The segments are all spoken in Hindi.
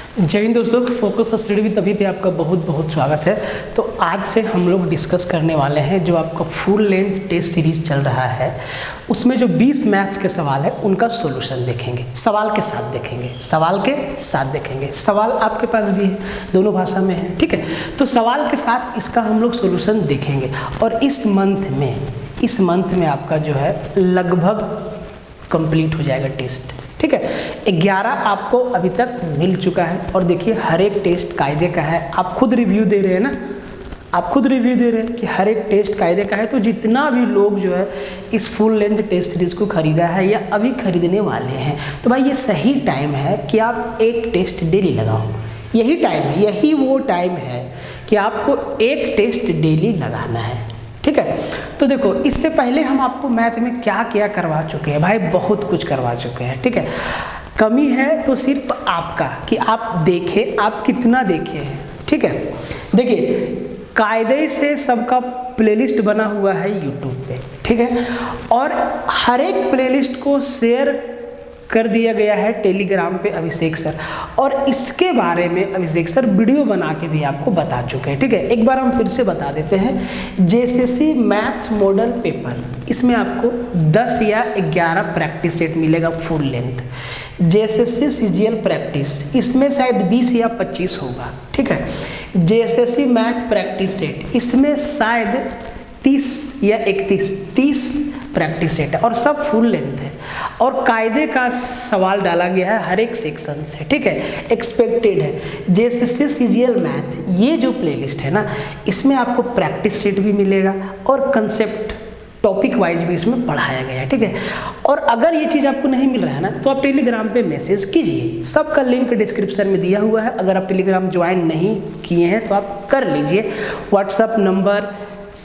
जय हिंद दोस्तों, फोकस स्टडी विद अभी पे आपका बहुत बहुत स्वागत है। तो आज से हम लोग डिस्कस करने वाले हैं जो आपका फुल लेंथ टेस्ट सीरीज चल रहा है, उसमें जो 20 मैथ्स के सवाल है उनका सॉल्यूशन देखेंगे। सवाल के साथ देखेंगे, सवाल आपके पास भी है, दोनों भाषा में है, ठीक है। तो सवाल के साथ इसका हम लोग सॉल्यूशन देखेंगे। और इस मंथ में आपका जो है लगभग कंप्लीट हो जाएगा टेस्ट, ठीक है। 11 आपको अभी तक मिल चुका है। और देखिए हर एक टेस्ट कायदे का है, आप खुद रिव्यू दे रहे हैं ना, कि हर एक टेस्ट कायदे का है। तो जितना भी लोग जो है इस फुल लेंथ टेस्ट सीरीज को खरीदा है या अभी खरीदने वाले हैं, तो भाई ये सही टाइम है कि आप एक टेस्ट डेली लगाओ। यही वो टाइम है कि आपको एक टेस्ट डेली लगाना है, ठीक है। तो देखो, इससे पहले हम आपको मैथ में क्या क्या करवा चुके हैं, भाई बहुत कुछ करवा चुके हैं, ठीक है। कमी है तो सिर्फ आपका कि आप देखें, आप कितना देखे हैं, ठीक है। देखिए कायदे से सबका प्लेलिस्ट बना हुआ है यूट्यूब पे, ठीक है। और हर एक प्लेलिस्ट को शेयर कर दिया गया है टेलीग्राम पे अभिषेक सर, और इसके बारे में अभिषेक सर वीडियो बना के भी आपको बता चुके हैं, ठीक है। एक बार हम फिर से बता देते हैं। जेएसएससी मैथ्स मॉडल पेपर, इसमें आपको 10 या 11 प्रैक्टिस सेट मिलेगा full length. JSSC CGL practice, इसमें शायद 20 या 25 होगा, ठीक है। जेएसएससी मैथ प्रैक्टिस सेट, इसमें शायद 30 या 31 प्रैक्टिस सेट है, और सब फुल लेंथ है। और कायदे का सवाल डाला गया है हर एक सेक्शन से, ठीक है, एक्सपेक्टेड है। जेएसएससी सीजीएल मैथ, ये जो प्लेलिस्ट है ना, इसमें आपको प्रैक्टिस सेट भी मिलेगा और कंसेप्ट टॉपिक वाइज भी इसमें पढ़ाया गया है, ठीक है। और अगर ये चीज़ आपको नहीं मिल रहा है ना, तो आप टेलीग्राम पे मैसेज कीजिए, सबका लिंक डिस्क्रिप्शन में दिया हुआ है। अगर आप टेलीग्राम ज्वाइन नहीं किए हैं तो आप कर लीजिए, WhatsApp number,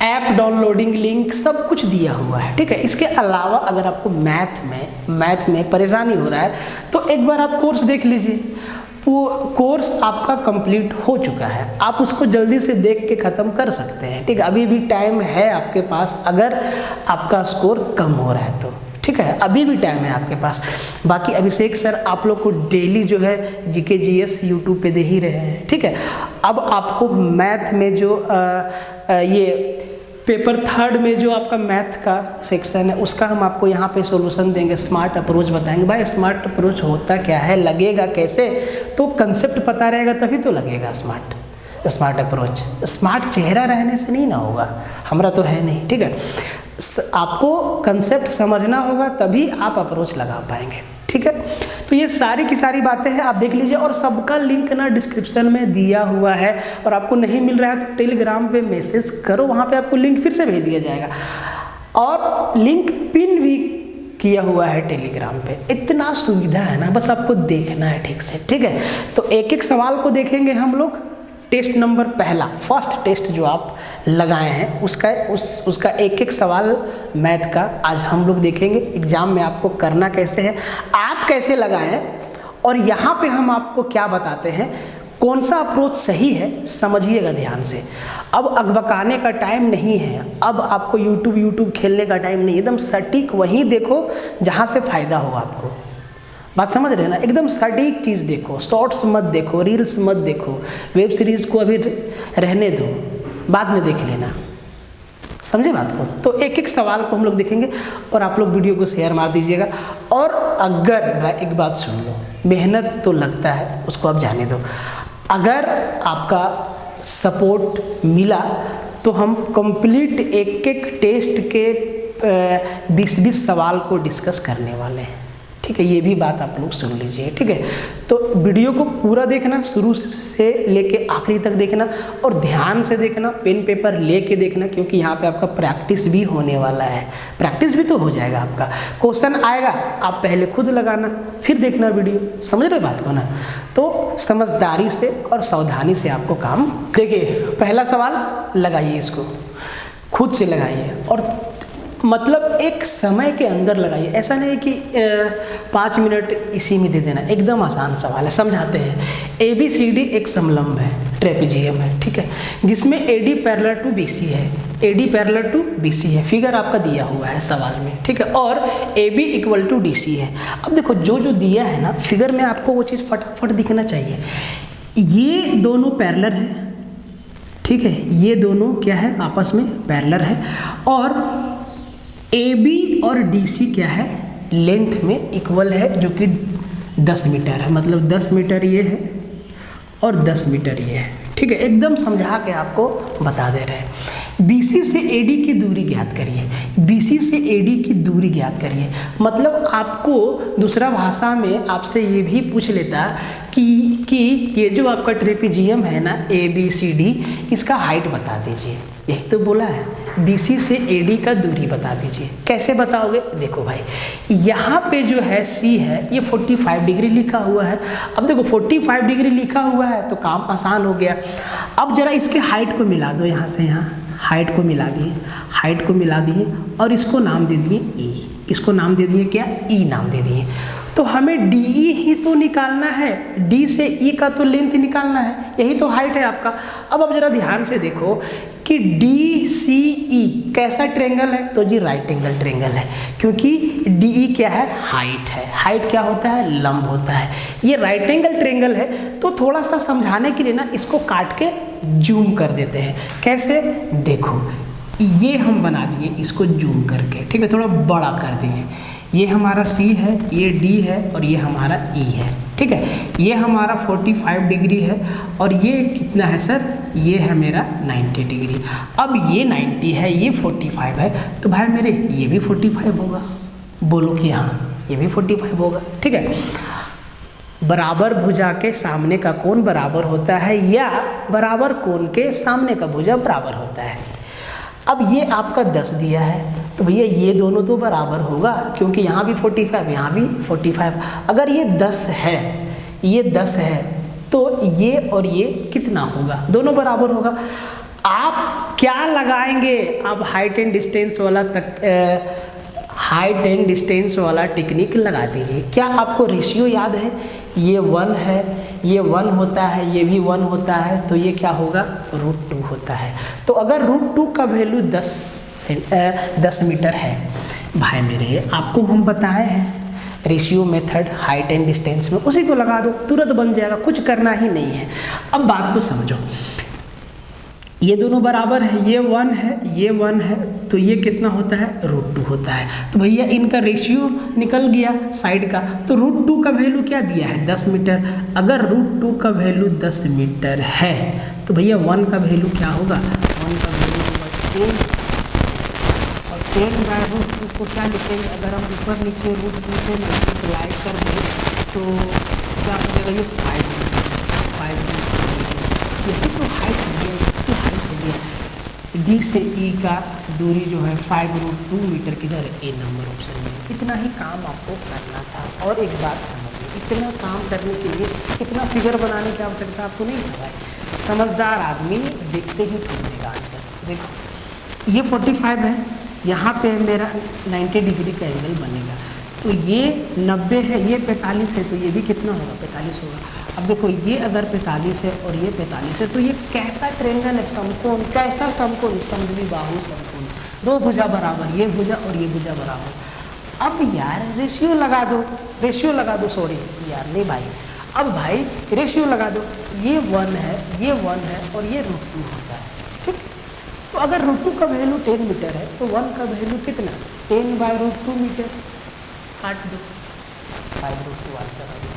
app downloading link सब कुछ दिया हुआ है, ठीक है। इसके अलावा अगर आपको मैथ में परेशानी हो रहा है तो एक बार आप कोर्स देख लीजिए। वो कोर्स आपका कंप्लीट हो चुका है, आप उसको जल्दी से देख के ख़त्म कर सकते हैं, ठीक है। अभी भी टाइम है आपके पास, अगर आपका स्कोर कम हो रहा है तो, ठीक है, अभी भी टाइम है आपके पास। बाकी अभिषेक सर आप लोग को डेली जो है जीके जीएस यूट्यूब पे दे ही रहे हैं, ठीक है। अब आपको मैथ में जो ये पेपर 3 में जो आपका मैथ का सेक्शन है, उसका हम आपको यहाँ पे सॉल्यूशन देंगे, स्मार्ट अप्रोच बताएंगे। भाई स्मार्ट अप्रोच होता क्या है, लगेगा कैसे, तो कंसेप्ट पता रहेगा तभी तो लगेगा स्मार्ट अप्रोच। स्मार्ट चेहरा रहने से नहीं ना होगा, हमारा तो है नहीं, ठीक है। आपको कंसेप्ट समझना होगा तभी आप अप्रोच लगा पाएंगे, ठीक है। तो ये सारी की सारी बातें हैं, आप देख लीजिए। और सबका लिंक ना डिस्क्रिप्शन में दिया हुआ है। और आपको नहीं मिल रहा है तो टेलीग्राम पे मैसेज करो, वहाँ पे आपको लिंक फिर से भेज दिया जाएगा। और लिंक पिन भी किया हुआ है टेलीग्राम पे। इतना सुविधा है ना, बस आपको देखना है ठीक से, ठीक है। तो एक एक सवाल को देखेंगे हम लोग। टेस्ट नंबर पहला, फर्स्ट टेस्ट जो आप लगाए हैं उसका एक एक सवाल मैथ का आज हम लोग देखेंगे। एग्जाम में आपको करना कैसे है, आप कैसे लगाएं, और यहाँ पे हम आपको क्या बताते हैं, कौन सा अप्रोच सही है, समझिएगा ध्यान से। अब अकबकाने का टाइम नहीं है, अब आपको यूट्यूब खेलने का टाइम नहीं, एकदम सटीक वहीं देखो जहाँ से फ़ायदा हो आपको। बात समझ रहे हैं ना, एकदम सटीक चीज़ देखो, शॉर्ट्स मत देखो, रील्स मत देखो, वेब सीरीज़ को अभी रहने दो, बाद में देख लेना, समझे बात को। तो एक एक सवाल को हम लोग देखेंगे और आप लोग वीडियो को शेयर मार दीजिएगा। और अगर भाई एक बात सुन लो, मेहनत तो लगता है, उसको आप जाने दो। अगर आपका सपोर्ट मिला तो हम कंप्लीट एक एक टेस्ट के 20-20 सवाल को डिस्कस करने वाले हैं, ठीक है। ये भी बात आप लोग सुन लीजिए, ठीक है। तो वीडियो को पूरा देखना, शुरू से लेके आखिरी तक देखना, और ध्यान से देखना, पेन पेपर लेके देखना, क्योंकि यहाँ पे आपका प्रैक्टिस भी होने वाला है। प्रैक्टिस भी तो हो जाएगा आपका, क्वेश्चन आएगा, आप पहले खुद लगाना फिर देखना वीडियो, समझ रहे बात को ना। तो समझदारी से और सावधानी से आपको काम। देखिए पहला सवाल लगाइए, इसको खुद से लगाइए, और मतलब एक समय के अंदर लगाइए। ऐसा नहीं कि 5 मिनट इसी में दे देना, एकदम आसान सवाल है, समझाते हैं। ABCD एक समलंब है, ट्रेपेजियम है, ठीक है, जिसमें AD पैरेलल टू BC है। AD पैरेलल टू BC है, फिगर आपका दिया हुआ है सवाल में, ठीक है, और AB इक्वल टू DC है। अब देखो जो जो दिया है ना फिगर में, आपको वो चीज़ फटाफट दिखना चाहिए। ये दोनों पैरेलल है, ठीक है, ये दोनों क्या है आपस में पैरेलल है, और AB और DC क्या है लेंथ में इक्वल है, जो कि 10 मीटर है, मतलब 10 मीटर ये है और 10 मीटर ये है, ठीक है, एकदम समझा के आपको बता दे रहे हैं। BC से AD की दूरी ज्ञात करिए, BC से AD की दूरी ज्ञात करिए, मतलब आपको दूसरा भाषा में आपसे ये भी पूछ लेता कि ये जो आपका ट्रेपेजियम है ना ABCD, इसका हाइट बता दीजिए, यही तो बोला है, BC से AD का दूरी बता दीजिए। कैसे बताओगे? देखो भाई, यहाँ पे जो है C है ये 45 डिग्री लिखा हुआ है। अब देखो 45 डिग्री लिखा हुआ है तो काम आसान हो गया। अब जरा इसके हाइट को मिला दो, यहाँ से यहाँ हाइट को मिला दिए, हाइट को मिला दिए और इसको नाम दे दिए E, इसको नाम दे दिए क्या? E नाम दे दिए। तो हमें DE ही तो निकालना है, D से E का तो लेंथ निकालना है, यही तो हाइट है आपका। अब जरा ध्यान से देखो कि DCE कैसा ट्रेंगल है? तो जी राइट एंगल ट्रेंगल है, क्योंकि DE क्या है? हाइट है। हाइट क्या होता है? लंब होता है। ये राइट एंगल ट्रेंगल है, तो थोड़ा सा समझाने के लिए ना इसको काट के जूम कर देते हैं। कैसे? देखो ये हम बना दिए इसको जूम करके, ठीक है, थोड़ा बड़ा कर दिए। ये हमारा C है, ये D है और ये हमारा E है, ठीक है। ये हमारा 45 डिग्री है और ये कितना है सर? ये है मेरा 90 डिग्री। अब ये 90 है, ये 45 है, तो भाई मेरे ये भी 45 होगा। बोलो कि हाँ ये भी 45 होगा, ठीक है। बराबर भुजा के सामने का कोण बराबर होता है या बराबर कोण के सामने का भुजा बराबर होता है। अब ये आपका 10 दिया है तो भैया ये दोनों तो बराबर होगा, क्योंकि यहाँ भी 45 यहाँ भी 45। अगर ये 10 है, ये 10 है, तो ये और ये कितना होगा? दोनों बराबर होगा। आप क्या लगाएंगे? आप हाइट एंड डिस्टेंस वाला टेक्निक लगा दीजिए। क्या आपको रेशियो याद है? ये 1 है, ये 1 होता है, ये भी 1 होता है, तो ये क्या होगा? √2 होता है। तो अगर √2 का वैल्यू 10 मीटर है, भाई मेरे आपको हम बताए हैं ratio method height and distance में, उसी को लगा दो, तुरंत बन जाएगा, कुछ करना ही नहीं है। अब बात को समझो, ये दोनों बराबर है, ये 1 है, ये 1 है, तो ये कितना होता है? √2 होता है। तो भैया इनका रेशियो निकल गया साइड का, तो √2 का वैल्यू क्या दिया है? 10 मीटर। अगर √2 का वैल्यू 10 मीटर है तो भैया 1 का वैल्यू क्या होगा? 1 का वैल्यू होगा 10, और 10/√2 को क्या लिखेंगे? अगर हम ऊपर नीचे √2 से मल्टीप्लाई कर दें तो क्या हो जाएगा? ये 5 यही तो हाइट है, D से E का दूरी जो है 5√2 मीटर, किधर? A नंबर ऑप्शन में। इतना ही काम आपको करना था। और एक बात समझिए, इतना काम करने के लिए इतना फिगर बनाने की आवश्यकता आपको नहीं है भाई। समझदार आदमी देखते ही ठोक देगा आंसर। देखो ये 45 है, यहाँ पे मेरा 90 डिग्री का एंगल बनेगा, तो ये 90 है, ये 45 है, तो ये भी कितना होगा? 45 होगा। अब देखो ये अगर 45 है और ये 45 है, तो ये कैसा ट्रेंगल है? समकोण। कैसा समकोण? समद्विबाहु समकोण। दो भुजा बराबर, ये भुजा और ये भुजा बराबर। अब यार रेशियो लगा दो, रेशियो लगा दो, सॉरी यार नहीं भाई, अब भाई रेशियो लगा दो, ये 1 है, ये 1 है और ये √2 होता है, ठीक। तो अगर √2 का वैल्यू 10 मीटर है तो 1 का वैल्यू कितना? 10/√2 मीटर। काट दो, 5√2 आंसर आ गया।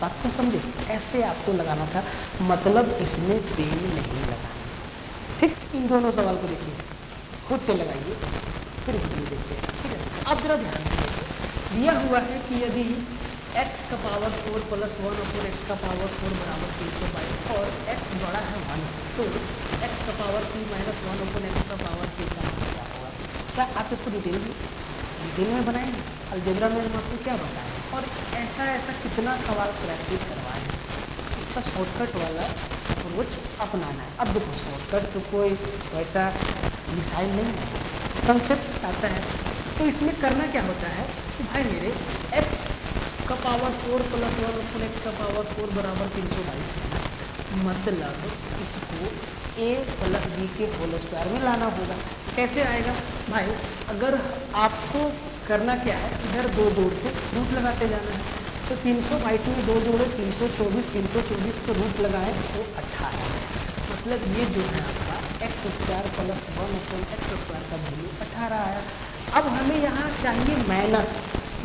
बात को समझे? ऐसे आपको लगाना था, मतलब इसमें पेन नहीं लगाना, ठीक। इन दोनों सवाल को देखिए, खुद से लगाइए, फिर वीडियो देखिए, ठीक है। अब जरा ध्यान से देखिए, दिया हुआ है कि यदि x का पावर 4 + 1 / x का पावर 4 बराबर 322 और x बड़ा है 1 से, तो x का पावर 3 - 1 / x का पावर 3 का मान क्या होगा? क्या आप इसको डिटेल में बनाएंगे? अलजेब्रा में हम आपको क्या बताएं, और ऐसा कितना सवाल प्रैक्टिस करवाएं, इसका शॉर्टकट वाला अप्रोच अपनाना है। अब देखो शॉर्टकट तो कोई वैसा मिसाइल नहीं है, कंसेप्ट आता है। तो इसमें करना क्या होता है कि भाई मेरे x का पावर 4 + 1 / x का पावर 4 बराबर 322 है, मतलब इसको ए प्लस बी के होल स्क्वायर में लाना होगा। कैसे आएगा भाई, अगर आपको करना क्या है, इधर दो जोड़ के रूट लगाते जाना है। तो 322 में दो जोड़े 324 को रूट लगाएं तो 18, मतलब ये जो है आपका एक्स स्क्वायर प्लस 1/x² का वैल्यू 18 आया। अब हमें यहाँ चाहिए माइनस,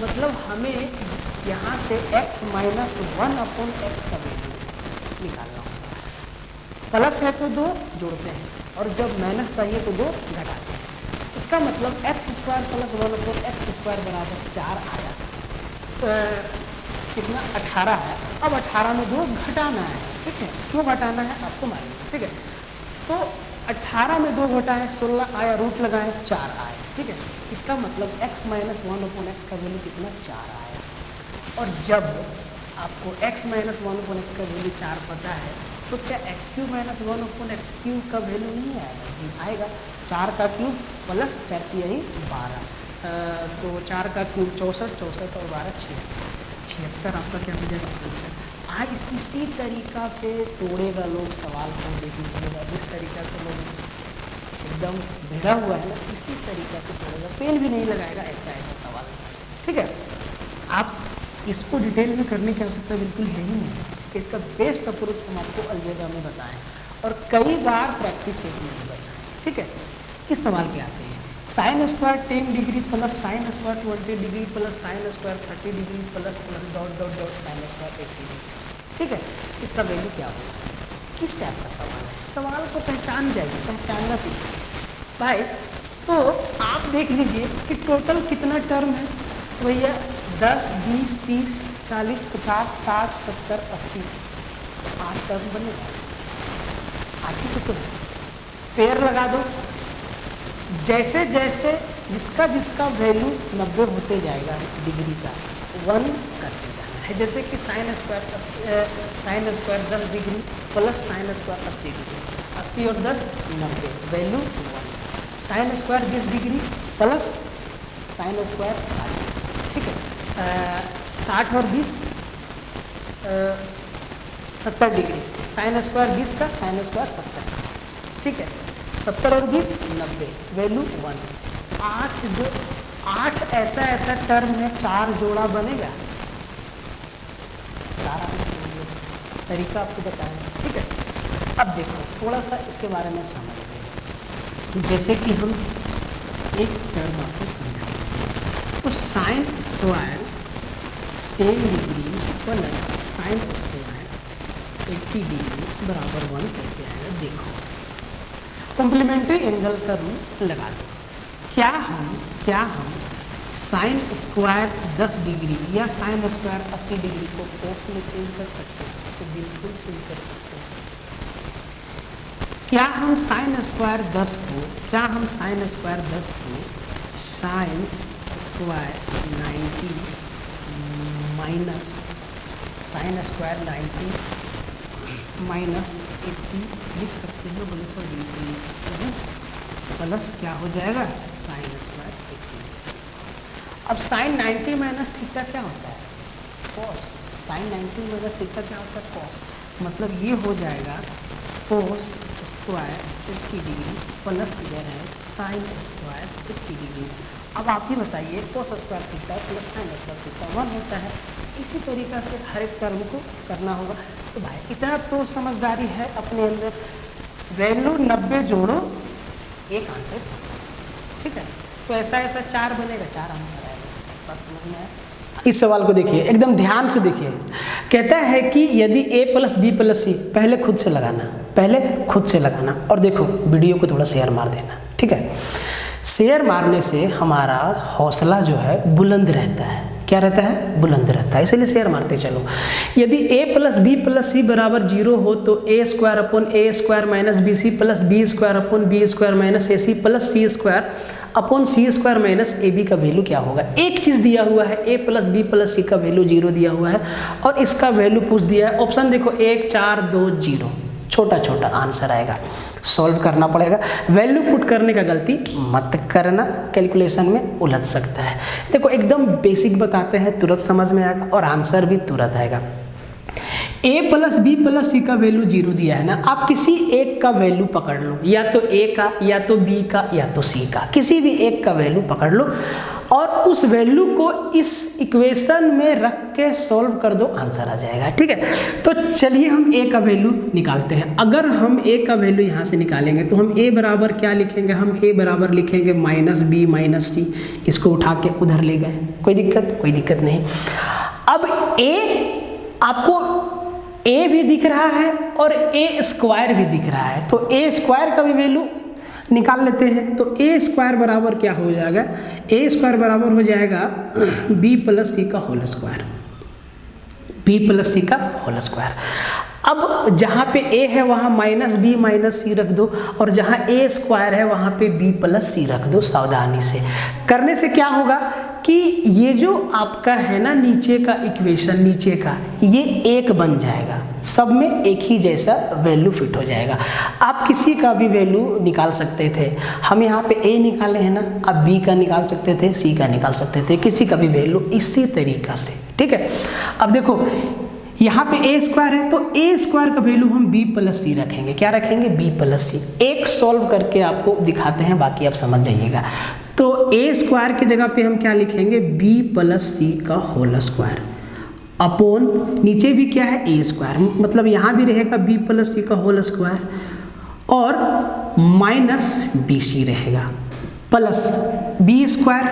मतलब हमें यहाँ से x - 1/x का वैल्यू निकालना होगा। प्लस है तो 2 जोड़ते हैं, और जब माइनस चाहिए तो 2 घटाते हैं। इसका मतलब x² प्लस 1/x² बराबर 4 आया। कितना 18 है। अब 18 में 2 घटाना है, ठीक है। क्यों घटाना है आपको मालूम है, ठीक है। तो 18 में 2 घटा है 16 आया, रूट लगाए 4 आया, ठीक है। इसका मतलब x - 1/x का वैल्यू कितना 4 आया। और जब आपको x - 1/x का वैल्यू 4 पता है तो क्या x³ - 1/x³ का वैल्यू नहीं आएगा? जी आएगा। 4 का क्यूब प्लस 4 की 12, तो 4 का क्यूब 64, 64 और 12 76 आपका क्या हो जाएगा आंसर। आज इसी तरीका से तोड़ेगा लोग सवाल को, देखिएगा जिस तरीका से लोग एकदम भिड़ा हुआ है ना, इसी तरीका से तोड़ेगा, पेन भी नहीं लगाएगा, ऐसा ऐसा सवाल, ठीक है। आप इसको डिटेल में करने की आवश्यकता बिल्कुल है ही नहीं। इसका बेस्ट अप्रोच हम आपको अलजेब्रा में बताएं और कई बार प्रैक्टिस से भी बताएं, ठीक है। किस सवाल पे आते हैं, sine square 10 degree plus sine square 20 degree plus sine square 30 degree plus dot dot dot sine square 80 degree, ठीक है। इसका वैल्यू क्या होगा? किस टाइप का सवाल है? सवाल को पहचान जाइए, पहचानना सीखिए भाई। तो आप देख लीजिए कि टोटल कितना टर्म है, भैया 10, 20, 30, 40, 50, 60, 70, 80, 8 टर्म बनेगा। आगे तो पेयर लगा दो, जैसे जैसे जिसका वैल्यू 90 होते जाएगा डिग्री का 1 करते जाना है। जैसे कि sine square 10 degree plus sine square 80 degree, 80 और 10 90, value 1। Sine square 20 degree plus sine square 60, ठीक है। 60 और 20 70 डिग्री, साइन स्क्वायर 20 का साइन स्क्वायर 70, ठीक है। 70 और 20 90, वैल्यू 1। 8 ऐसा टर्म है, 4 जोड़ा बनेगा, 4 तरीका आपको बताएं, ठीक है। अब देखो थोड़ा सा इसके बारे में समझ लें। जैसे कि हम एक टर्म आपको समझाएं, तो sine square 10 degree plus sine square 80 degree बराबर 1 कैसे आएगा? देखो कॉम्प्लीमेंट्री एंगल का रूल लगा दो। क्या हम साइन स्क्वायर 10 डिग्री या साइन स्क्वायर 80 डिग्री को कोस में चेंज कर सकते हैं? तो बिल्कुल चेंज कर सकते हैं। क्या हम साइन स्क्वायर 10 को sine square 90 minus sine square 90 minus 80 लिख सकते हैं? बोले सर बिल्कुल लिख सकते हैं। प्लस क्या हो जाएगा साइन स्क्वायर 80। अब साइन 90 माइनस थीटा क्या होता है? कॉस। साइन 90 माइनस थीटा क्या होता है? कॉस। मतलब ये हो जाएगा कॉस स्क्वायर 50 डिग्री प्लस इधर है साइन स्क्वायर 50 डिग्री। अब आप ही बताइए, cos square theta plus sine square theta 1 होता है। इसी तरीका से हर एक टर्म को करना होगा। तो भाई इतना तो समझदारी है अपने अंदर, वैल्यू 90 जोड़ो एक आंसर, ठीक है। तो ऐसा 4 बनेगा, 4 आंसर आएगा। बात समझ में आया? इस सवाल को देखिए, एकदम ध्यान से देखिए। कहता है कि यदि a + b + c, पहले खुद से लगाना, और देखो वीडियो को थोड़ा शेयर मार देना, ठीक है। शेयर मारने से हमारा हौसला जो है बुलंद रहता है। क्या रहता है? बुलंद रहता है, इसलिए शेयर मारते चलो। यदि a + b + c बराबर 0 हो तो a² / a² minus bc plus b² / b² minus ac plus c² / c² minus ab का वैल्यू क्या होगा? एक चीज़ दिया हुआ है, a + b + c का वैल्यू 0 दिया हुआ है और इसका वैल्यू पूछ दिया है। ऑप्शन देखो 1 4 2 0, छोटा आंसर आएगा, सॉल्व करना पड़ेगा। वैल्यू पुट करने का गलती मत करना, कैलकुलेशन में उलझ सकता है। देखो एकदम बेसिक बताते हैं, तुरंत समझ में आएगा और आंसर भी तुरंत आएगा। a प्लस बी प्लस सी का वैल्यू 0 दिया है ना, आप किसी एक का वैल्यू पकड़ लो, या तो a का, या तो b का, या तो c का, किसी भी एक का वैल्यू पकड़ लो और उस वैल्यू को इस इक्वेशन में रख के सॉल्व कर दो, आंसर आ जाएगा। ठीक है, तो चलिए हम a का वैल्यू निकालते हैं। अगर हम a का वैल्यू यहाँ से निकालेंगे तो हम a बराबर क्या लिखेंगे, हम a बराबर लिखेंगे माइनस बी माइनस सी, इसको उठा के उधर ले गए, कोई दिक्कत नहीं। अब a आपको a भी दिख रहा है और a स्क्वायर भी दिख रहा है, तो a स्क्वायर का भी वैल्यू निकाल लेते हैं। तो a स्क्वायर बराबर क्या हो जाएगा, a स्क्वायर बराबर हो जाएगा b प्लस सी का होल स्क्वायर, b प्लस सी का होल स्क्वायर। अब जहाँ पे a है वहाँ माइनस बी माइनस सी रख दो, और जहाँ a स्क्वायर है वहाँ पे b प्लस सी रख दो। सावधानी से करने से क्या होगा कि ये जो आपका है ना नीचे का इक्वेशन, नीचे का ये एक बन जाएगा, सब में एक ही जैसा वैल्यू फिट हो जाएगा। आप किसी का भी वैल्यू निकाल सकते थे, हम यहाँ पे a निकाले हैं ना, आप b का निकाल सकते थे, c का निकाल सकते थे, किसी का भी वैल्यू इसी तरीका से। ठीक है, अब देखो यहाँ पे a स्क्वायर है तो a स्क्वायर का वैल्यू हम b प्लस सी रखेंगे। क्या रखेंगे, b प्लस सी। एक सॉल्व करके आपको दिखाते हैं, बाकी आप समझ जाइएगा। तो a स्क्वायर की जगह पे हम क्या लिखेंगे, b प्लस सी का होल स्क्वायर अपॉन नीचे भी क्या है a स्क्वायर, मतलब यहाँ भी रहेगा b प्लस सी का होल स्क्वायर और माइनस बी सी रहेगा, प्लस b स्क्वायर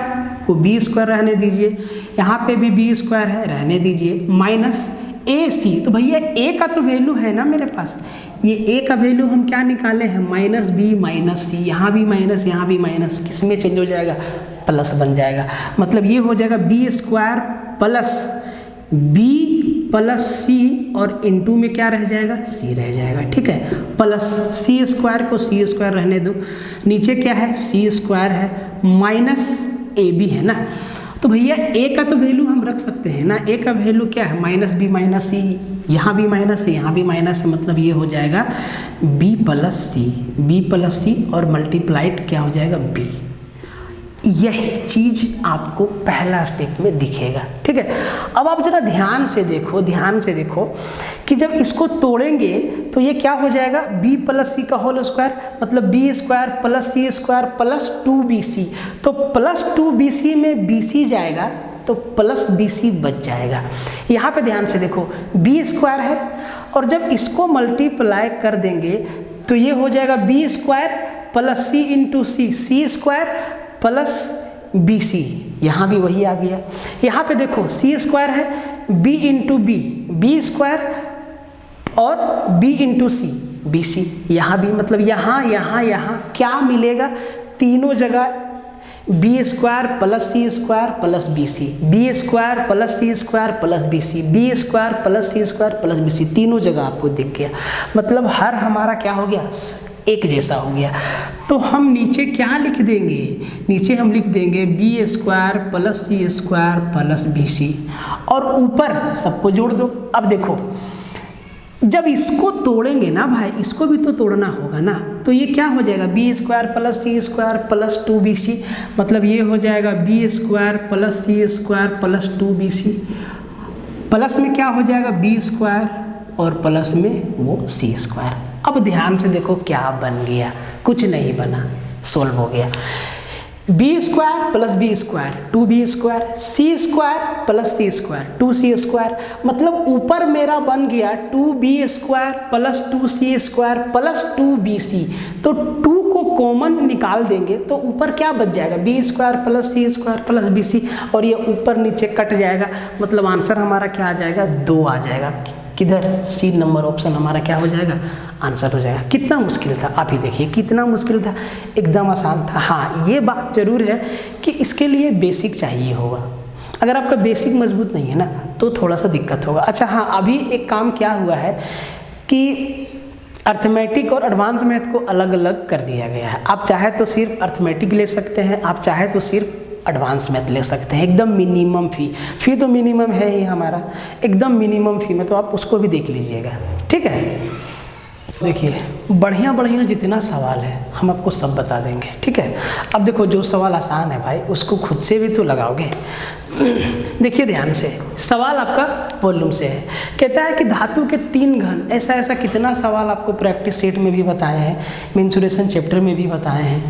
को b स्क्वायर रहने दीजिए, यहाँ पे भी b स्क्वायर है रहने दीजिए, माइनस ए सी। तो भैया a का तो वैल्यू है ना मेरे पास, ये a का वैल्यू हम क्या निकाले हैं, माइनस बी माइनस सी, यहाँ भी माइनस यहाँ भी माइनस, किस में चेंज हो जाएगा, प्लस बन जाएगा। मतलब ये हो जाएगा b square plus b plus c और इनटू में क्या रह जाएगा, c रह जाएगा। ठीक है, प्लस c स्क्वायर को c स्क्वायर रहने दो, नीचे क्या है c स्क्वायर है माइनस ए बी है ना। तो भैया a का तो वैल्यू हम रख सकते हैं ना, a का वैल्यू क्या है माइनस बी माइनस सी, यहाँ भी माइनस है यहाँ भी माइनस है, मतलब ये हो जाएगा b प्लस सी और मल्टीप्लाइड क्या हो जाएगा b। यही चीज आपको पहला स्टेप में दिखेगा। ठीक है, अब आप जरा ध्यान से देखो कि जब इसको तोड़ेंगे तो ये क्या हो जाएगा, b प्लस सी का होल स्क्वायर, मतलब b square plus c square plus 2bc। तो प्लस 2bc में bc जाएगा तो प्लस bc बच जाएगा। यहाँ पे ध्यान से देखो b स्क्वायर है और जब इसको मल्टीप्लाई कर देंगे तो ये हो जाएगा b square plus c into c square plus b c, यहाँ भी वही आ गया। यहाँ पे देखो सी स्क्वायर है b इंटू बी स्क्वायर और b into c b c, यहाँ भी मतलब यहाँ क्या मिलेगा, तीनों जगह b square plus c square plus b c, b square plus c square plus b c, b square plus c square plus b c, तीनों जगह आपको दिख गया। मतलब हर हमारा क्या हो गया, एक जैसा हो गया। तो हम नीचे क्या लिख देंगे, नीचे हम लिख देंगे B square plus c square plus b सी और ऊपर सबको जोड़ दो। अब देखो जब इसको तोड़ेंगे ना भाई, इसको भी तो तोड़ना होगा ना, तो ये क्या हो जाएगा B square plus c square plus 2bc, मतलब ये हो जाएगा B square plus c square plus 2bc, plus में क्या हो जाएगा बी स्क्वायर और प्लस में वो सी स्क्वायर। अब ध्यान से देखो क्या बन गया, कुछ नहीं बना, सोल्व हो गया। B square plus b square 2b square, c square plus c square 2c square, मतलब ऊपर मेरा बन गया 2b square plus 2c square plus 2bc। तो 2 को कॉमन निकाल देंगे तो ऊपर क्या बच जाएगा, B square plus c square plus b सी, और ये ऊपर नीचे कट जाएगा, मतलब आंसर हमारा क्या आ जाएगा, 2 आ जाएगा। किधर, सी नंबर ऑप्शन हमारा क्या हो जाएगा, आंसर हो जाएगा। कितना मुश्किल था, आप ही देखिए कितना मुश्किल था, एकदम आसान था। हाँ ये बात जरूर है कि इसके लिए बेसिक चाहिए होगा, अगर आपका बेसिक मजबूत नहीं है ना तो थोड़ा सा दिक्कत होगा। अच्छा हाँ, अभी एक काम क्या हुआ है कि अर्थमेटिक और एडवांस मैथ को अलग अलग कर दिया गया है। आप चाहे तो सिर्फ अर्थमेटिक ले सकते हैं, आप चाहे तो सिर्फ एडवांस मैथ ले सकते हैं, एकदम मिनिमम फी तो मिनिमम है ही हमारा, एकदम मिनिमम फी में, तो आप उसको भी देख लीजिएगा। ठीक है, देखिए बढ़िया बढ़िया जितना सवाल है हम आपको सब बता देंगे, ठीक है। अब देखो जो सवाल आसान है भाई उसको खुद से भी तो लगाओगे। देखिए ध्यान से, सवाल आपका वॉल्यूम से है। कहता है कि धातु के 3 घन, ऐसा ऐसा कितना सवाल आपको प्रैक्टिस सेट में भी बताए हैं, मेंसुरेशन चैप्टर में भी बताए हैं।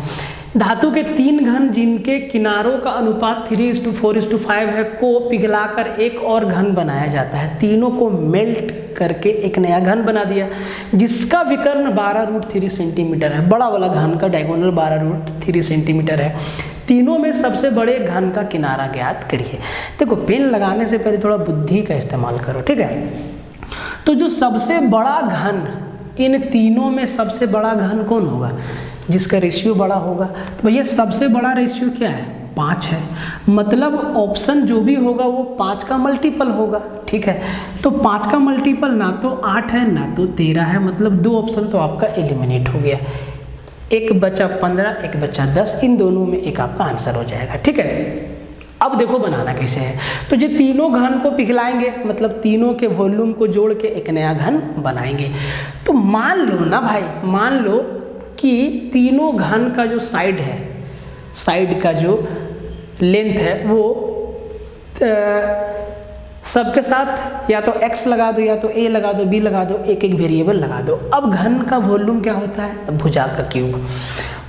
धातु के 3 घन जिनके किनारों का अनुपात 3:4:5 है को पिघलाकर एक और घन बनाया जाता है। तीनों को मेल्ट करके एक नया घन बना दिया जिसका विकर्ण 12√3 सेंटीमीटर है। बड़ा वाला घन का डायगोनल 12√3 सेंटीमीटर है। तीनों में सबसे बड़े घन का किनारा ज्ञात करिए। देखो पेन लगाने से पहले थोड़ा बुद्धि का इस्तेमाल करो, ठीक है। तो जो सबसे बड़ा घन, इन तीनों में सबसे बड़ा घन कौन होगा? जिसका रेशियो बड़ा होगा। तो भैया सबसे बड़ा रेशियो क्या है? 5 है। मतलब ऑप्शन जो भी होगा वो 5 का मल्टीपल होगा, ठीक है। तो 5 का मल्टीपल ना तो 8 है ना तो 13 है, मतलब 2 ऑप्शन तो आपका एलिमिनेट हो गया। एक बचा 15, एक बचा 10, इन दोनों में एक आपका आंसर हो जाएगा, ठीक है। अब देखो बनाना कैसे है। तो ये तीनों घन को पिघलाएंगे, मतलब तीनों के वॉल्यूम को जोड़ के एक नया घन बनाएंगे। तो मान लो ना भाई, मान लो कि तीनों घन का जो साइड है, साइड का जो लेंथ है वो सबके साथ या तो x लगा दो या तो a लगा दो, b लगा दो, एक एक वेरिएबल लगा दो। अब घन का वॉल्यूम क्या होता है? भुजा का क्यूब।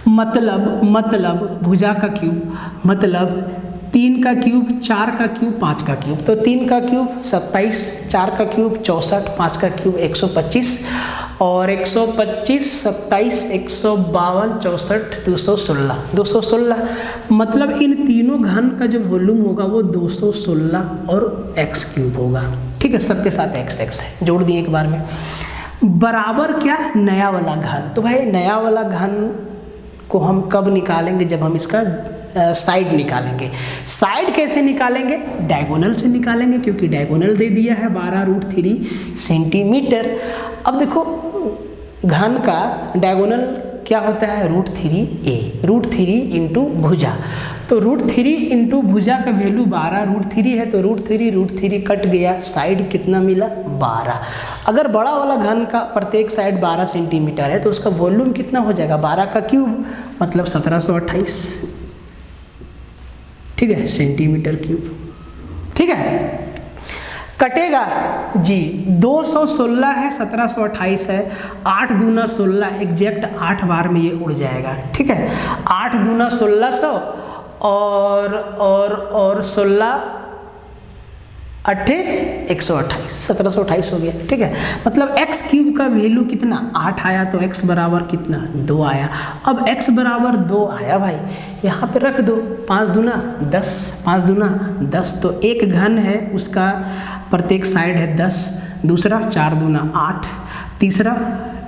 मतलब भुजा का क्यूब मतलब 3 का क्यूब, 4 का क्यूब, 5 का क्यूब। तो 3 का क्यूब 27, 4 का क्यूब 64, 5 का क्यूब 125 और 125, 27, 152, 64, 216। मतलब इन तीनों घन का जो वॉल्यूम होगा वो 216 और x क्यूब होगा, ठीक है। सबके साथ x है, जोड़ दिए एक बार में। बराबर क्या? नया वाला घन। तो भाई नया वाला घन को हम कब निकालेंगे? जब हम इसका साइड निकालेंगे। साइड कैसे निकालेंगे? डायगोनल से निकालेंगे, क्योंकि डायगोनल दे दिया है 12√3 सेंटीमीटर। अब देखो घन का डायगोनल क्या होता है? √3a, √3 इंटू भुजा। तो √3 इंटू भुजा का वैल्यू 12√3 है, तो √3 कट गया, साइड कितना मिला? 12। अगर बड़ा वाला घन का प्रत्येक साइड 12 सेंटीमीटर है तो उसका वॉल्यूम कितना हो जाएगा? 12 का क्यूब, मतलब 1728, ठीक है, सेंटीमीटर क्यूब, ठीक है। कटेगा जी, 216 है, 1728 है, 8 दूना 16, एग्जैक्ट 8 बार में ये उड़ जाएगा, ठीक है। 8 दूना 1600 और 16 8 128, 1728 हो गया, ठीक है। मतलब x क्यूब का वैल्यू कितना? 8 आया, तो x बराबर कितना? 2 आया। अब x बराबर 2 आया भाई, यहाँ पे रख दो, 5 दूना 10, 5 दूना 10, तो एक घन है उसका प्रत्येक साइड है 10, दूसरा 4 दूना 8, तीसरा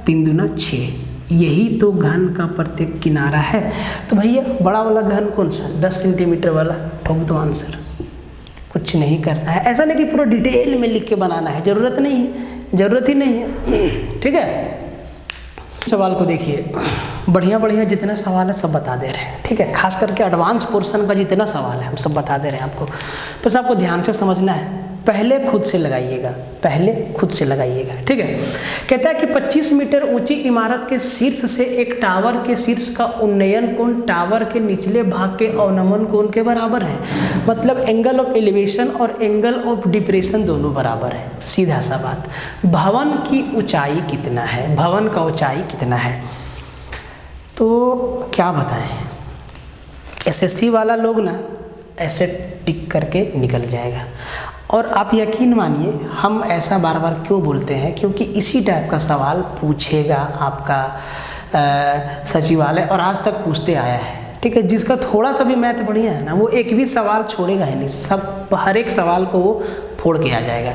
3 दूना 6, यही तो घन का प्रत्येक किनारा है। तो भैया बड़ा वाला घन कौन सा? 10 सेंटीमीटर वाला। ठोक दो आंसर, कुछ नहीं करना है। ऐसा नहीं कि पूरा डिटेल में लिख के बनाना है, ज़रूरत नहीं है, ज़रूरत ही नहीं है, ठीक है। सवाल को देखिए, बढ़िया बढ़िया जितना सवाल है सब बता दे रहे हैं, ठीक है। खास करके एडवांस पोर्शन का जितना सवाल है हम सब बता दे रहे हैं आपको। बस आपको ध्यान से समझना है, पहले खुद से लगाइएगा, पहले खुद से लगाइएगा, ठीक है। कहता है कि 25 मीटर ऊंची इमारत के शीर्ष से एक टावर के शीर्ष का उन्नयन कोण टावर के निचले भाग के अवनमन कोण के बराबर है। मतलब एंगल ऑफ एलिवेशन और एंगल ऑफ डिप्रेशन दोनों बराबर है, सीधा सा बात। भवन की ऊंचाई कितना है? भवन का ऊंचाई कितना है? तो क्या बताएं, एसएससी वाला लोग ना ऐसे टिक करके निकल जाएगा। और आप यकीन मानिए हम ऐसा बार बार क्यों बोलते हैं, क्योंकि इसी टाइप का सवाल पूछेगा आपका सचिवालय, और आज तक पूछते आया है, ठीक है। जिसका थोड़ा सा भी मैथ बढ़िया है ना, वो एक भी सवाल छोड़ेगा ही नहीं, सब हर एक सवाल को वो फोड़ के आ जाएगा।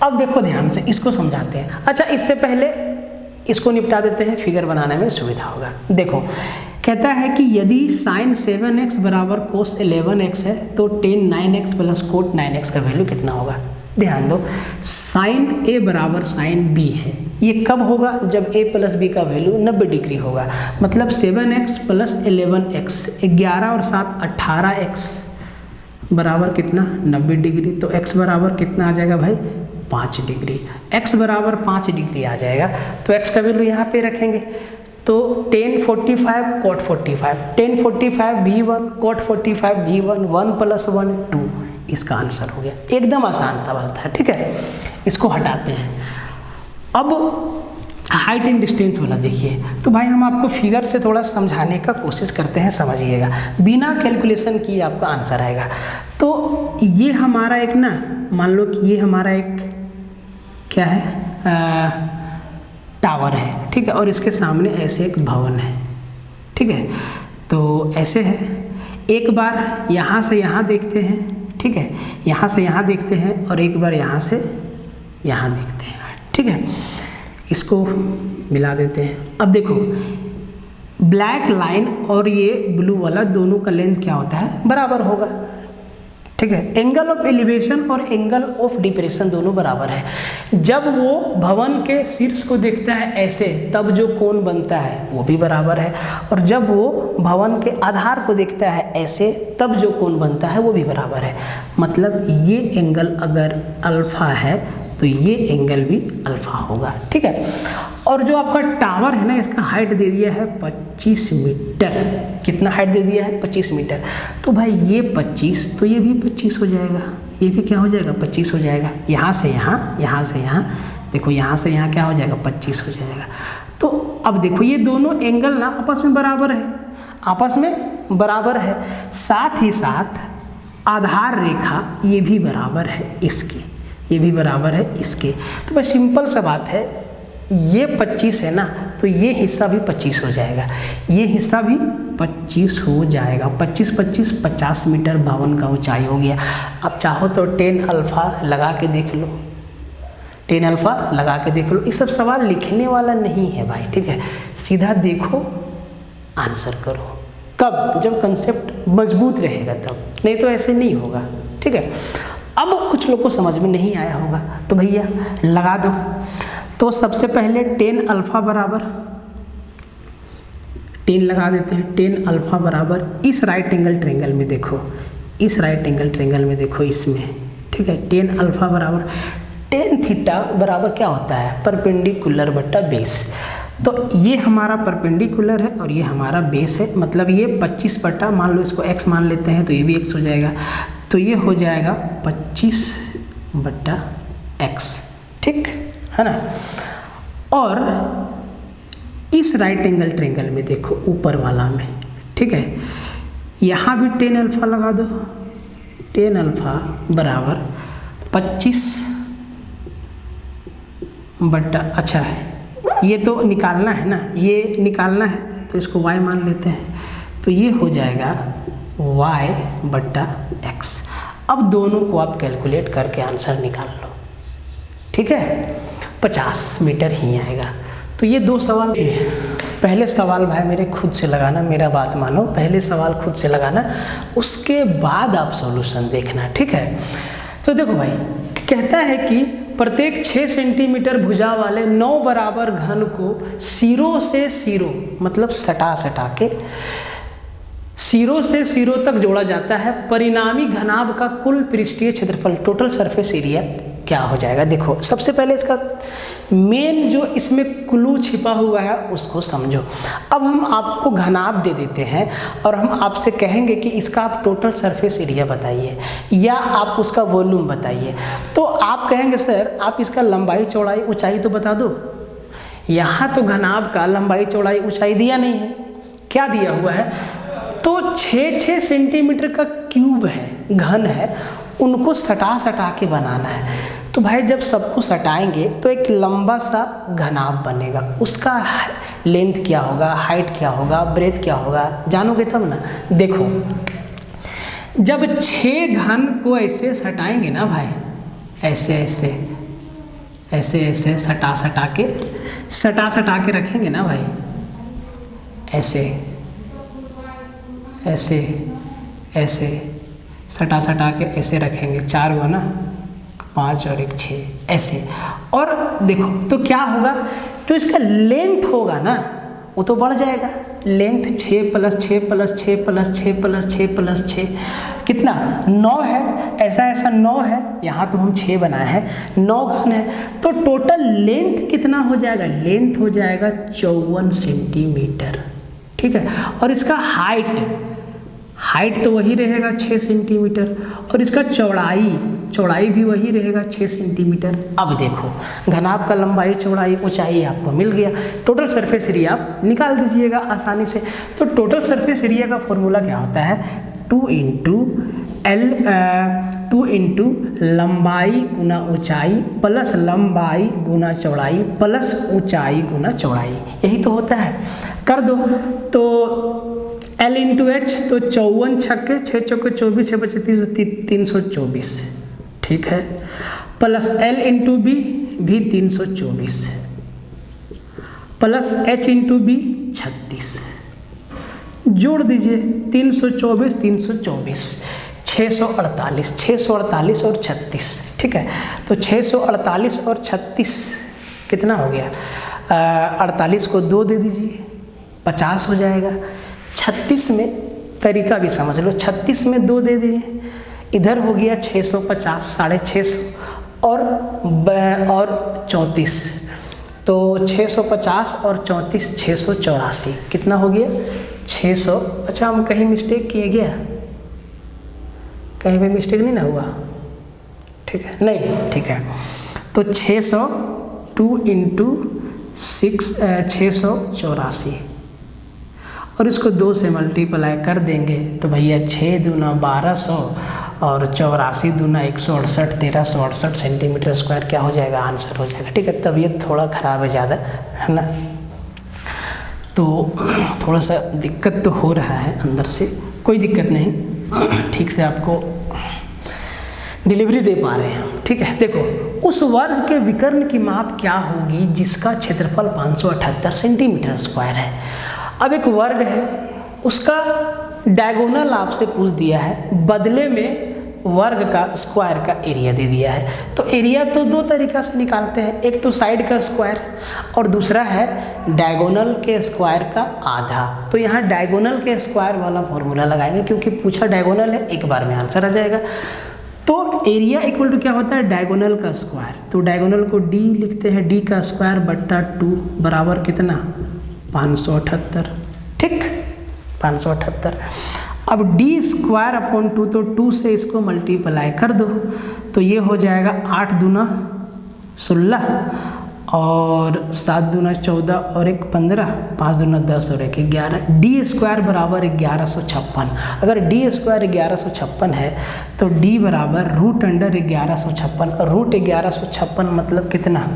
अब देखो ध्यान से, इसको समझाते हैं। अच्छा, इससे पहले इसको निपटा देते हैं, फिगर बनाने में सुविधा होगा। देखो कहता है कि यदि sin 7x बराबर cos 11x है तो tan 9x plus cot 9x का वैल्यू कितना होगा? ध्यान दो, sin a बराबर sin b है। ये कब होगा? जब a प्लस b का वैल्यू 90 डिग्री होगा। मतलब 7x प्लस 11x, 11 और 7 18x बराबर कितना? 90 डिग्री। तो x बराबर कितना आ जाएगा भाई? 5 डिग्री, x बराबर 5 डिग्री आ जाएगा। तो x का वैल्यू यहाँ पे रखेंगे, तो tan 45 cot 45, tan 45 v1 cot 45 v1, 1 + 1 2, इसका आंसर हो गया। एकदम आसान सवाल था, ठीक है। इसको हटाते हैं। अब हाइट एंड डिस्टेंस वाला देखिए, तो भाई हम आपको फिगर से थोड़ा समझाने का कोशिश करते हैं, समझिएगा, बिना कैलकुलेशन किए आपका आंसर आएगा। तो ये हमारा एक ना, मान लो कि ये हमारा एक क्या है, टावर है, ठीक है, और इसके सामने ऐसे एक भवन है, ठीक है। तो ऐसे है, एक बार यहाँ से यहाँ देखते हैं, ठीक है, यहाँ से यहाँ देखते हैं, और एक बार यहाँ से यहाँ देखते हैं, ठीक है। इसको मिला देते हैं। अब देखो, ब्लैक लाइन और ये ब्लू वाला दोनों का लेंथ क्या होता है, बराबर होगा, ठीक है। एंगल ऑफ एलिवेशन और एंगल ऑफ डिप्रेशन दोनों बराबर है। जब वो भवन के शीर्ष को देखता है ऐसे, तब जो कोण बनता है वो भी बराबर है, और जब वो भवन के आधार को देखता है ऐसे, तब जो कोण बनता है वो भी बराबर है। मतलब ये एंगल अगर अल्फा है तो ये एंगल भी अल्फा होगा, ठीक है। और जो आपका टावर है ना, इसका हाइट दे दिया है 25 मीटर। कितना हाइट दे दिया है, 25 मीटर। तो भाई ये 25, तो ये भी 25 हो जाएगा, ये भी क्या हो जाएगा, 25 हो जाएगा। यहाँ से यहाँ, यहाँ से यहाँ, देखो यहाँ से यहाँ क्या हो जाएगा, 25 हो जाएगा। तो अब देखो ये दोनों एंगल ना आपस में बराबर है, आपस में बराबर है। साथ ही साथ आधार रेखा ये भी बराबर है इसकी, ये भी बराबर है इसके। तो भाई सिंपल सा बात है, ये 25 है ना, तो ये हिस्सा भी 25 हो जाएगा, ये हिस्सा भी 25 हो जाएगा। 25 25 50 मीटर भवन का ऊंचाई हो गया। अब चाहो तो tan अल्फ़ा लगा के देख लो, tan अल्फ़ा लगा के देख लो। ये सब सवाल लिखने वाला नहीं है भाई, ठीक है। सीधा देखो, आंसर करो। कब, जब कंसेप्ट मजबूत रहेगा तब, नहीं तो ऐसे नहीं होगा, ठीक है। अब कुछ लोग को समझ में नहीं आया होगा, तो भैया लगा दो। तो सबसे पहले tan अल्फ़ा बराबर, tan लगा देते हैं। tan अल्फ़ा बराबर इस राइट एंगल ट्रायंगल में देखो, इस राइट एंगल ट्रायंगल में देखो इसमें, ठीक है। tan अल्फ़ा बराबर tan थीटा बराबर क्या होता है, परपेंडिकुलर बट्टा बेस। तो ये हमारा परपेंडिकुलर है और ये हमारा बेस है। मतलब ये 25 बट्टा, मान लो इसको x मान लेते हैं, तो ये भी x हो जाएगा। तो ये हो जाएगा 25 बट्टा x, ठीक है ना। और इस राइट एंगल ट्रायंगल में देखो, ऊपर वाला में, ठीक है, यहाँ भी tan अल्फ़ा लगा दो। tan अल्फ़ा बराबर 25 बट्टा, अच्छा है, ये तो निकालना है ना, ये निकालना है, तो इसको y मान लेते हैं। तो ये हो जाएगा y बट्टा x। अब दोनों को आप कैलकुलेट करके आंसर निकाल लो, ठीक है। 50 मीटर ही आएगा। तो ये दो सवाल थे। पहले सवाल भाई मेरे खुद से लगाना, मेरा बात मानो, पहले सवाल खुद से लगाना, उसके बाद आप सॉल्यूशन देखना, ठीक है। तो देखो भाई, कहता है कि प्रत्येक 6 सेंटीमीटर भुजा वाले 9 बराबर घन को सिरों से सिरों, मतलब सटा सटा के सिरों से सिरों तक जोड़ा जाता है। परिणामी घनाभ का कुल पृष्ठीय क्षेत्रफल, टोटल सरफेस एरिया क्या हो जाएगा। देखो सबसे पहले इसका मेन जो इसमें क्लू छिपा हुआ है उसको समझो। अब हम आपको घनाभ दे देते हैं और हम आपसे कहेंगे कि इसका आप टोटल सरफेस एरिया बताइए या आप उसका वॉल्यूम बताइए। तो आप कहेंगे सर आप इसका लंबाई चौड़ाई ऊंचाई तो बता दो। यहाँ तो घनाभ का लंबाई चौड़ाई ऊंचाई दिया नहीं है, क्या दिया हुआ है, तो 6-6 सेंटीमीटर का क्यूब है, घन है, उनको सटा सटा के बनाना है। तो भाई जब सबको सटाएंगे तो एक लंबा सा घनाभ बनेगा, उसका लेंथ क्या होगा, हाइट क्या होगा, ब्रेथ क्या होगा, जानोगे तब ना। देखो जब 6 घन को ऐसे सटाएंगे ना भाई, ऐसे ऐसे ऐसे ऐसे सटा सटा के रखेंगे ना भाई, ऐसे ऐसे ऐसे सटा के ऐसे रखेंगे, 4 हुआ ना, 5 और 1 6 ऐसे। और देखो तो क्या होगा, जो इसका लेंथ होगा ना वो तो बढ़ जाएगा, लेंथ 6 + 6 + 6 + 6 + 6 + 6 कितना 9 है, ऐसा 9 है, यहाँ तो हम 6 बनाए हैं, 9 घन है, तो टोटल लेंथ कितना हो जाएगा, लेंथ हो जाएगा 54 सेंटीमीटर, ठीक है। और इसका हाइट तो वही रहेगा 6 सेंटीमीटर, और इसका चौड़ाई भी वही रहेगा 6 सेंटीमीटर। अब देखो घनाभ का लंबाई चौड़ाई ऊंचाई आपको मिल गया, टोटल सरफेस एरिया आप निकाल दीजिएगा आसानी से। तो टोटल सरफेस एरिया का फॉर्मूला क्या होता है, 2 इंटू लंबाई गुना ऊंचाई प्लस लंबाई गुना चौड़ाई प्लस ऊंचाई गुना चौड़ाई, यही तो होता है। कर दो तो L इंटू एच, तो 54 छक्के 6 चौके 24 6 बचे 324, ठीक है, प्लस L इंटू बी भी 324 प्लस H इंटू बी 36, जोड़ दीजिए 324 324 648 और 36, ठीक है। तो 648 और 36 कितना हो गया, 48 को 2 दे दीजिए 50 हो जाएगा। 36 में तरीका भी समझ लो, 36 में 2 दे दिए, इधर हो गया 650 650 और 34, तो 650 और 34 684, कितना हो गया 600। अच्छा हम कहीं मिस्टेक किए गया, कहीं पे मिस्टेक नहीं ना हुआ, ठीक है, नहीं ठीक है। तो 602 इंटू 684 और इसको 2 से मल्टीप्लाई कर देंगे तो भैया 6 दूना 1200 और 84 दूना 168 1368 सेंटीमीटर स्क्वायर क्या हो जाएगा, आंसर हो जाएगा, ठीक है। तबीयत थोड़ा ख़राब है ज़्यादा, है ना, तो थोड़ा सा दिक्कत तो हो रहा है अंदर से, कोई दिक्कत नहीं, ठीक से आपको डिलीवरी दे पा रहे हैं, ठीक है। देखो उस वर्ग के विकर्ण की माप क्या होगी जिसका क्षेत्रफल 578 सेंटीमीटर स्क्वायर है। अब एक वर्ग है, उसका डायगोनल आपसे पूछ दिया है, बदले में वर्ग का स्क्वायर का एरिया दे दिया है। तो एरिया तो 2 तरीक़ा से निकालते हैं, एक तो साइड का स्क्वायर और दूसरा है डायगोनल के स्क्वायर का आधा। तो यहाँ डायगोनल के स्क्वायर वाला फॉर्मूला लगाएंगे, क्योंकि पूछा डायगोनल है, एक बार में आंसर आ जाएगा। तो एरिया इक्वल टू क्या होता है, डायगोनल का स्क्वायर। तो डायगोनल को डी लिखते हैं, डी का स्क्वायर बट्टा 2 बराबर कितना 578, ठीक 578। अब डी स्क्वायर अपॉन 2, तो 2 से इसको मल्टीप्लाई कर दो तो ये हो जाएगा 8 दूना 16 और 7 दूना 14 और 1 15, 5 दूना 10 और 1 11। डी स्क्वायर बराबर 1156। अगर डी स्क्वायर 1156 है तो डी बराबर रूट अंडर 1156, और रूट 1156 मतलब कितना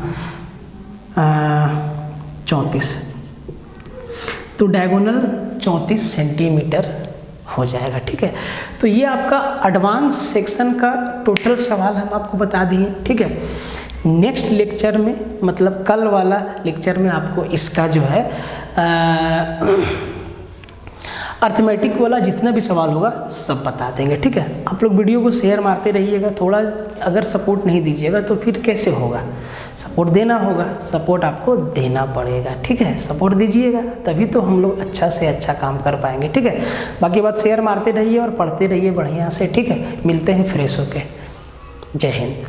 34, तो डायगोनल 34 सेंटीमीटर हो जाएगा, ठीक है। तो ये आपका एडवांस सेक्शन का टोटल सवाल हम आपको बता दिए, ठीक है। नेक्स्ट लेक्चर में मतलब कल वाला लेक्चर में आपको इसका जो है अर्थमेटिक वाला जितना भी सवाल होगा सब बता देंगे, ठीक है। आप लोग वीडियो को शेयर मारते रहिएगा, थोड़ा अगर सपोर्ट नहीं दीजिएगा तो फिर कैसे होगा, सपोर्ट देना होगा, सपोर्ट आपको देना पड़ेगा, ठीक है। सपोर्ट दीजिएगा तभी तो हम लोग अच्छा से अच्छा काम कर पाएंगे, ठीक है। बाकी बात शेयर मारते रहिए और पढ़ते रहिए बढ़िया से, ठीक है। मिलते हैं फ्रेश होके, जय हिंद।